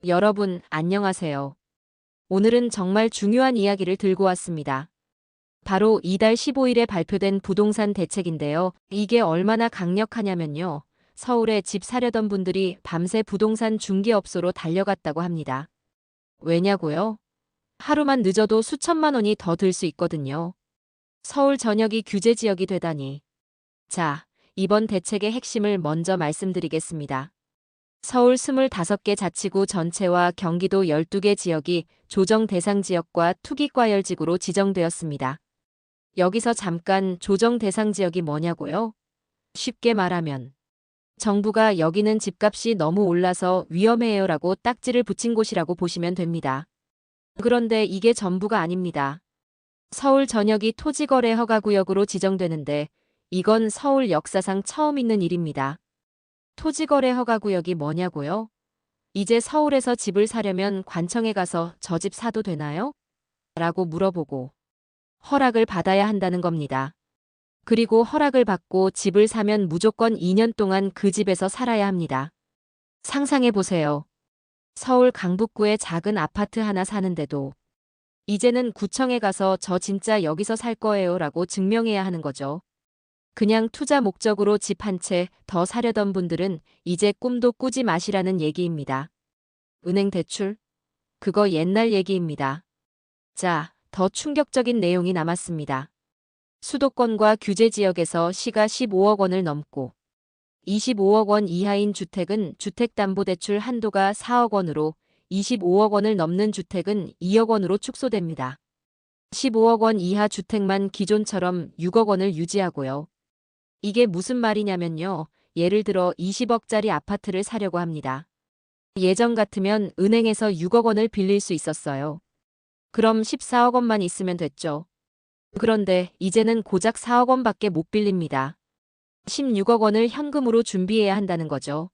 여러분, 안녕하세요. 오늘은 정말 중요한 이야기를 들고 왔습니다. 바로 이달 15일에 발표된 부동산 대책인데요. 이게 얼마나 강력하냐면요. 서울에 집 사려던 분들이 밤새 부동산 중개업소로 달려갔다고 합니다. 왜냐고요? 하루만 늦어도 수천만 원이 더 들 수 있거든요. 서울 전역이 규제 지역이 되다니. 자, 이번 대책의 핵심을 먼저 말씀드리겠습니다. 서울 25개 자치구 전체와 경기도 12개 지역이 조정 대상 지역과 투기과열지구로 지정되었습니다. 여기서 잠깐 조정 대상 지역이 뭐냐고요? 쉽게 말하면 정부가 여기는 집값이 너무 올라서 위험해요라고 딱지를 붙인 곳이라고 보시면 됩니다. 그런데 이게 전부가 아닙니다. 서울 전역이 토지거래 허가구역으로 지정되는데 이건 서울 역사상 처음 있는 일입니다. 토지거래 허가구역이 뭐냐고요? 이제 서울에서 집을 사려면 관청에 가서 저 집 사도 되나요? 라고 물어보고 허락을 받아야 한다는 겁니다. 그리고 허락을 받고 집을 사면 무조건 2년 동안 그 집에서 살아야 합니다. 상상해 보세요. 서울 강북구에 작은 아파트 하나 사는데도 이제는 구청에 가서 저 진짜 여기서 살 거예요 라고 증명해야 하는 거죠. 그냥 투자 목적으로 집 한 채 더 사려던 분들은 이제 꿈도 꾸지 마시라는 얘기입니다. 은행 대출? 그거 옛날 얘기입니다. 자, 더 충격적인 내용이 남았습니다. 수도권과 규제 지역에서 시가 15억 원을 넘고 25억 원 이하인 주택은 주택담보대출 한도가 4억 원으로 25억 원을 넘는 주택은 2억 원으로 축소됩니다. 15억 원 이하 주택만 기존처럼 6억 원을 유지하고요. 이게 무슨 말이냐면요. 예를 들어 20억짜리 아파트를 사려고 합니다. 예전 같으면 은행에서 6억 원을 빌릴 수 있었어요. 그럼 14억 원만 있으면 됐죠. 그런데 이제는 고작 4억 원밖에 못 빌립니다. 16억 원을 현금으로 준비해야 한다는 거죠.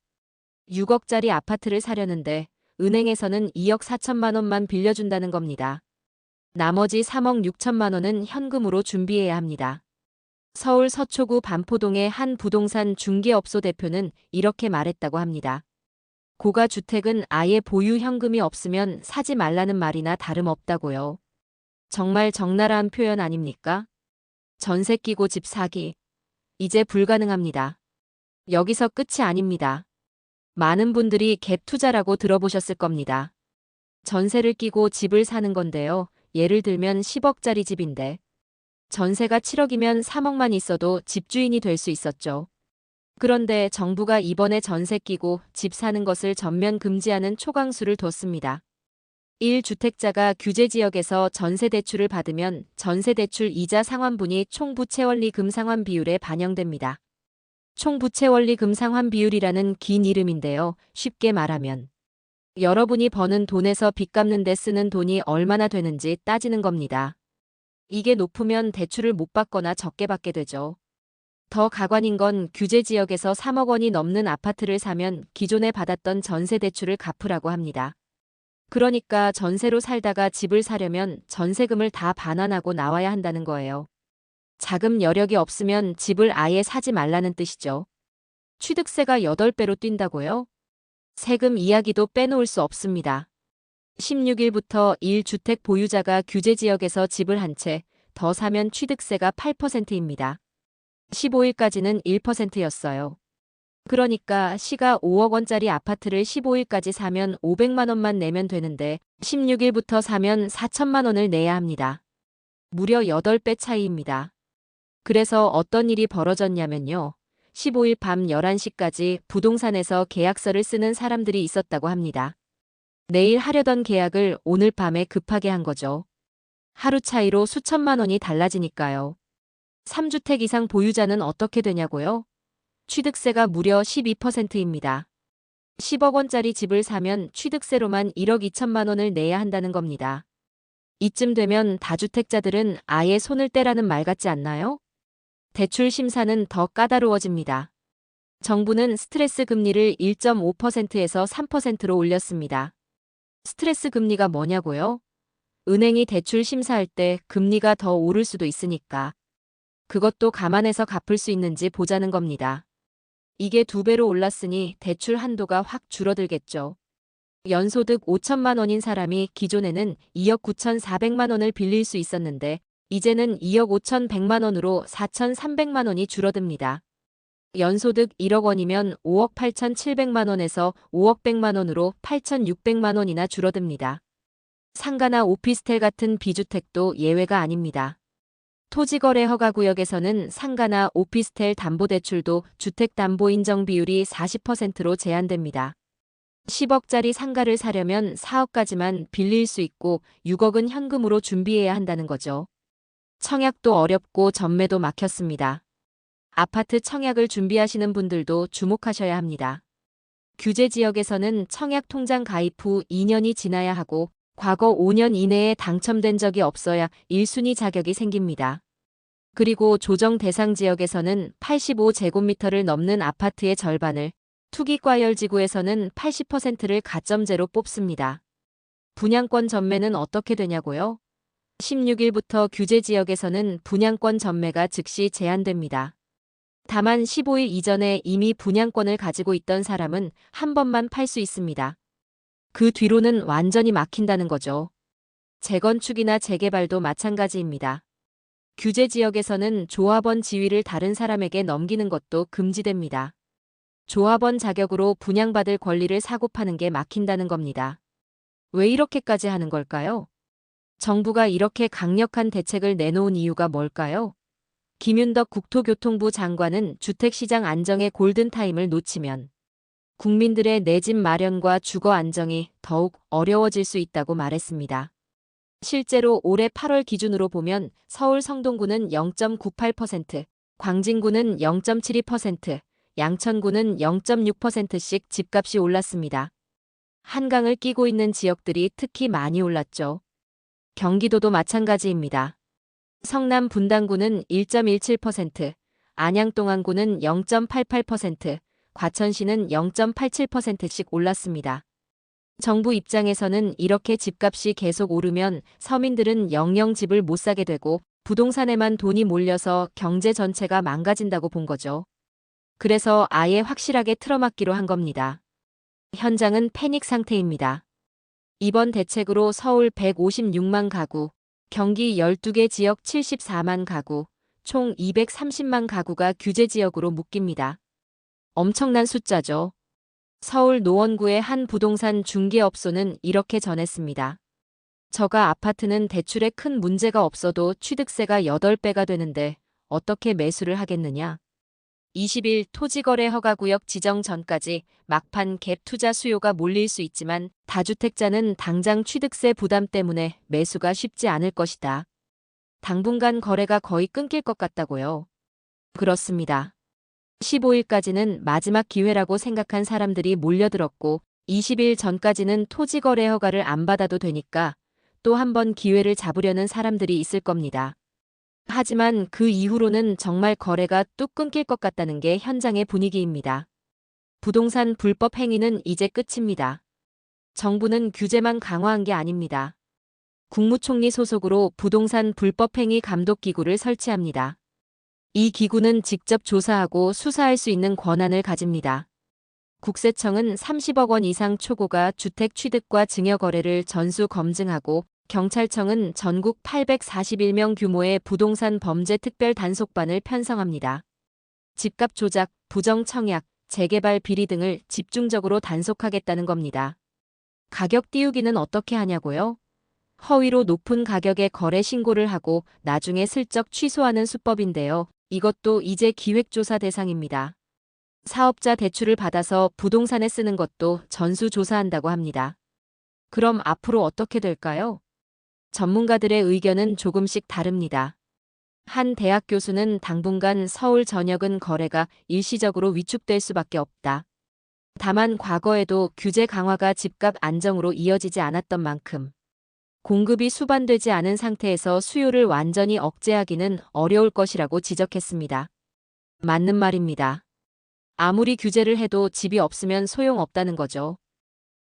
6억짜리 아파트를 사려는데 은행에서는 2억 4천만 원만 빌려준다는 겁니다. 나머지 3억 6천만 원은 현금으로 준비해야 합니다. 서울 서초구 반포동의 한 부동산 중개업소 대표는 이렇게 말했다고 합니다. 고가 주택은 아예 보유 현금이 없으면 사지 말라는 말이나 다름없다고요. 정말 적나라한 표현 아닙니까? 전세 끼고 집 사기. 이제 불가능합니다. 여기서 끝이 아닙니다. 많은 분들이 갭 투자라고 들어보셨을 겁니다. 전세를 끼고 집을 사는 건데요. 예를 들면 10억짜리 집인데 전세가 7억이면 3억만 있어도 집주인이 될 수 있었죠. 그런데 정부가 이번에 전세 끼고 집 사는 것을 전면 금지하는 초강수를 뒀습니다. 1주택자가 규제 지역에서 전세 대출을 받으면 전세 대출 이자 상환분이 총 부채 원리금 상환 비율에 반영됩니다. 총 부채 원리금 상환 비율이라는 긴 이름인데요. 쉽게 말하면 여러분이 버는 돈에서 빚 갚는 데 쓰는 돈이 얼마나 되는지 따지는 겁니다. 이게 높으면 대출을 못 받거나 적게 받게 되죠. 더 가관인 건 규제 지역에서 3억 원이 넘는 아파트를 사면 기존에 받았던 전세 대출을 갚으라고 합니다. 그러니까 전세로 살다가 집을 사려면 전세금을 다 반환하고 나와야 한다는 거예요. 자금 여력이 없으면 집을 아예 사지 말라는 뜻이죠. 취득세가 8배로 뛴다고요? 세금 이야기도 빼놓을 수 없습니다. 16일부터 1주택 보유자가 규제 지역에서 집을 한 채 더 사면 취득세가 8%입니다. 15일까지는 1%였어요. 그러니까 시가 5억 원짜리 아파트를 15일까지 사면 500만 원만 내면 되는데 16일부터 사면 4천만 원을 내야 합니다. 무려 8배 차이입니다. 그래서 어떤 일이 벌어졌냐면요. 15일 밤 11시까지 부동산에서 계약서를 쓰는 사람들이 있었다고 합니다. 내일 하려던 계약을 오늘 밤에 급하게 한 거죠. 하루 차이로 수천만 원이 달라지니까요. 3주택 이상 보유자는 어떻게 되냐고요? 취득세가 무려 12%입니다. 10억 원짜리 집을 사면 취득세로만 1억 2천만 원을 내야 한다는 겁니다. 이쯤 되면 다주택자들은 아예 손을 떼라는 말 같지 않나요? 대출 심사는 더 까다로워집니다. 정부는 스트레스 금리를 1.5%에서 3%로 올렸습니다. 스트레스 금리가 뭐냐고요? 은행이 대출 심사할 때 금리가 더 오를 수도 있으니까 그것도 감안해서 갚을 수 있는지 보자는 겁니다. 이게 2배로 올랐으니 대출 한도가 확 줄어들겠죠. 연소득 5천만 원인 사람이 기존에는 2억 9,400만 원을 빌릴 수 있었는데 이제는 2억 5,100만 원으로 4,300만 원이 줄어듭니다. 연소득 1억 원이면 5억 8,700만 원에서 5억 100만 원으로 8,600만 원이나 줄어듭니다. 상가나 오피스텔 같은 비주택도 예외가 아닙니다. 토지거래 허가구역에서는 상가나 오피스텔 담보대출도 주택담보인정 비율이 40%로 제한됩니다. 10억짜리 상가를 사려면 4억까지만 빌릴 수 있고 6억은 현금으로 준비해야 한다는 거죠. 청약도 어렵고 전매도 막혔습니다. 아파트 청약을 준비하시는 분들도 주목하셔야 합니다. 규제 지역에서는 청약 통장 가입 후 2년이 지나야 하고 과거 5년 이내에 당첨된 적이 없어야 1순위 자격이 생깁니다. 그리고 조정 대상 지역에서는 85제곱미터를 넘는 아파트의 절반을, 투기과열지구에서는 80%를 가점제로 뽑습니다. 분양권 전매는 어떻게 되냐고요? 16일부터 규제 지역에서는 분양권 전매가 즉시 제한됩니다. 다만 15일 이전에 이미 분양권을 가지고 있던 사람은 한 번만 팔 수 있습니다. 그 뒤로는 완전히 막힌다는 거죠. 재건축이나 재개발도 마찬가지입니다. 규제 지역에서는 조합원 지위를 다른 사람에게 넘기는 것도 금지됩니다. 조합원 자격으로 분양받을 권리를 사고 파는 게 막힌다는 겁니다. 왜 이렇게까지 하는 걸까요? 정부가 이렇게 강력한 대책을 내놓은 이유가 뭘까요? 김윤덕 국토교통부 장관은 주택시장 안정의 골든타임을 놓치면 국민들의 내 집 마련과 주거 안정이 더욱 어려워질 수 있다고 말했습니다. 실제로 올해 8월 기준으로 보면 서울 성동구는 0.98%, 광진구는 0.72%, 양천구는 0.6%씩 집값이 올랐습니다. 한강을 끼고 있는 지역들이 특히 많이 올랐죠. 경기도도 마찬가지입니다. 성남 분당구는 1.17%, 안양 동안구는 0.88%, 과천시는 0.87%씩 올랐습니다. 정부 입장에서는 이렇게 집값이 계속 오르면 서민들은 영영 집을 못 사게 되고 부동산에만 돈이 몰려서 경제 전체가 망가진다고 본 거죠. 그래서 아예 확실하게 틀어막기로 한 겁니다. 현장은 패닉 상태입니다. 이번 대책으로 서울 156만 가구, 경기 12개 지역 74만 가구, 총 230만 가구가 규제 지역으로 묶입니다. 엄청난 숫자죠. 서울 노원구의 한 부동산 중개업소는 이렇게 전했습니다. 저가 아파트는 대출에 큰 문제가 없어도 취득세가 8배가 되는데 어떻게 매수를 하겠느냐. 20일 토지거래 허가구역 지정 전까지 막판 갭 투자 수요가 몰릴 수 있지만 다주택자는 당장 취득세 부담 때문에 매수가 쉽지 않을 것이다. 당분간 거래가 거의 끊길 것 같다고요. 그렇습니다. 15일까지는 마지막 기회라고 생각한 사람들이 몰려들었고 20일 전까지는 토지거래 허가를 안 받아도 되니까 또 한 번 기회를 잡으려는 사람들이 있을 겁니다. 하지만 그 이후로는 정말 거래가 뚝 끊길 것 같다는 게 현장의 분위기입니다. 부동산 불법 행위는 이제 끝입니다. 정부는 규제만 강화한 게 아닙니다. 국무총리 소속으로 부동산 불법 행위 감독 기구를 설치합니다. 이 기구는 직접 조사하고 수사할 수 있는 권한을 가집니다. 국세청은 30억 원 이상 초고가 주택 취득과 증여 거래를 전수 검증하고 경찰청은 전국 841명 규모의 부동산 범죄 특별 단속반을 편성합니다. 집값 조작, 부정 청약, 재개발 비리 등을 집중적으로 단속하겠다는 겁니다. 가격 띄우기는 어떻게 하냐고요? 허위로 높은 가격에 거래 신고를 하고 나중에 슬쩍 취소하는 수법인데요. 이것도 이제 기획조사 대상입니다. 사업자 대출을 받아서 부동산에 쓰는 것도 전수조사한다고 합니다. 그럼 앞으로 어떻게 될까요? 전문가들의 의견은 조금씩 다릅니다. 한 대학 교수는 당분간 서울 전역은 거래가 일시적으로 위축될 수밖에 없다. 다만 과거에도 규제 강화가 집값 안정으로 이어지지 않았던 만큼 공급이 수반되지 않은 상태에서 수요를 완전히 억제하기는 어려울 것이라고 지적했습니다. 맞는 말입니다. 아무리 규제를 해도 집이 없으면 소용없다는 거죠.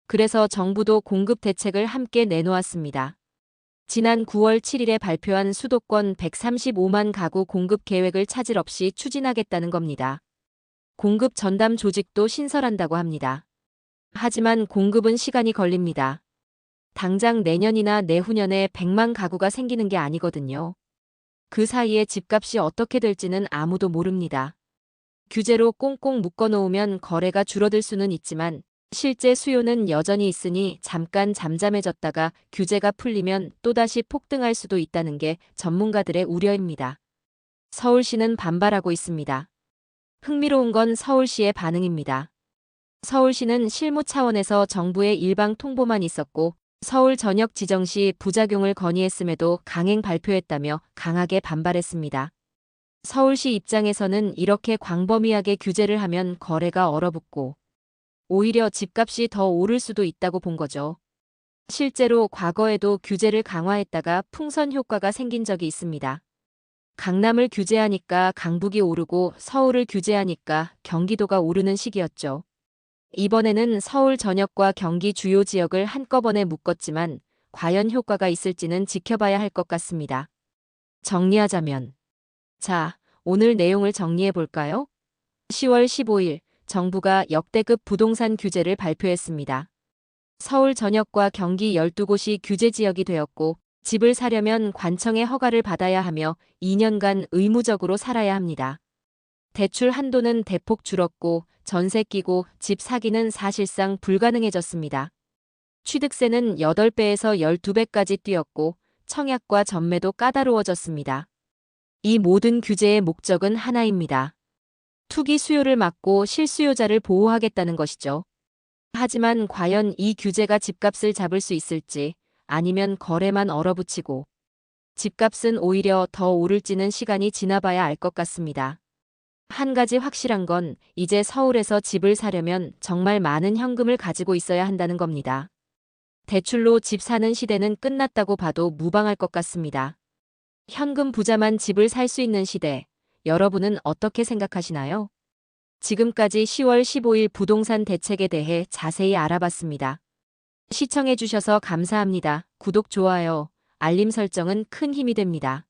그래서 정부도 공급 대책을 함께 내놓았습니다. 지난 9월 7일에 발표한 수도권 135만 가구 공급 계획을 차질 없이 추진하겠다는 겁니다. 공급 전담 조직도 신설한다고 합니다. 하지만 공급은 시간이 걸립니다. 당장 내년이나 내후년에 100만 가구가 생기는 게 아니거든요. 그 사이에 집값이 어떻게 될지는 아무도 모릅니다. 규제로 꽁꽁 묶어놓으면 거래가 줄어들 수는 있지만 실제 수요는 여전히 있으니 잠깐 잠잠해졌다가 규제가 풀리면 또다시 폭등할 수도 있다는 게 전문가들의 우려입니다. 서울시는 반발하고 있습니다. 흥미로운 건 서울시의 반응입니다. 서울시는 실무 차원에서 정부의 일방 통보만 있었고 서울 전역 지정 시 부작용을 건의했음에도 강행 발표했다며 강하게 반발했습니다. 서울시 입장에서는 이렇게 광범위하게 규제를 하면 거래가 얼어붙고 오히려 집값이 더 오를 수도 있다고 본 거죠. 실제로 과거에도 규제를 강화했다가 풍선 효과가 생긴 적이 있습니다. 강남을 규제하니까 강북이 오르고 서울을 규제하니까 경기도가 오르는 시기였죠. 이번에는 서울 전역과 경기 주요 지역을 한꺼번에 묶었지만 과연 효과가 있을지는 지켜봐야 할 것 같습니다. 정리하자면. 자, 오늘 내용을 정리해 볼까요? 10월 15일 정부가 역대급 부동산 규제를 발표했습니다. 서울 전역과 경기 12곳이 규제 지역이 되었고 집을 사려면 관청의 허가를 받아야 하며 2년간 의무적으로 살아야 합니다. 대출 한도는 대폭 줄었고 전세 끼고 집 사기는 사실상 불가능해졌습니다. 취득세는 8배에서 12배까지 뛰었고 청약과 전매도 까다로워졌습니다. 이 모든 규제의 목적은 하나입니다. 투기 수요를 막고 실수요자를 보호하겠다는 것이죠. 하지만 과연 이 규제가 집값을 잡을 수 있을지 아니면 거래만 얼어붙이고 집값은 오히려 더 오를지는 시간이 지나봐야 알 것 같습니다. 한 가지 확실한 건 이제 서울에서 집을 사려면 정말 많은 현금을 가지고 있어야 한다는 겁니다. 대출로 집 사는 시대는 끝났다고 봐도 무방할 것 같습니다. 현금 부자만 집을 살 수 있는 시대, 여러분은 어떻게 생각하시나요? 지금까지 10월 15일 부동산 대책에 대해 자세히 알아봤습니다. 시청해주셔서 감사합니다. 구독, 좋아요, 알림 설정은 큰 힘이 됩니다.